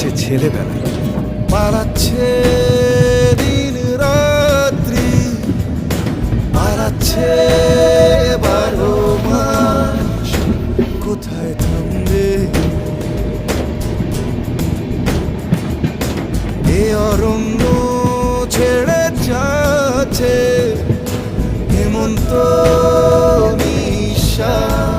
পালাচ্ছে ছেলেবেলা, পালাচ্ছে দিন রাত্রি, পালাচ্ছে 12 মাস। কোথায় থামবে এ অরণ্য ছেড়ে যাচ্ছে হেমন্ত নিঃশ্বাস।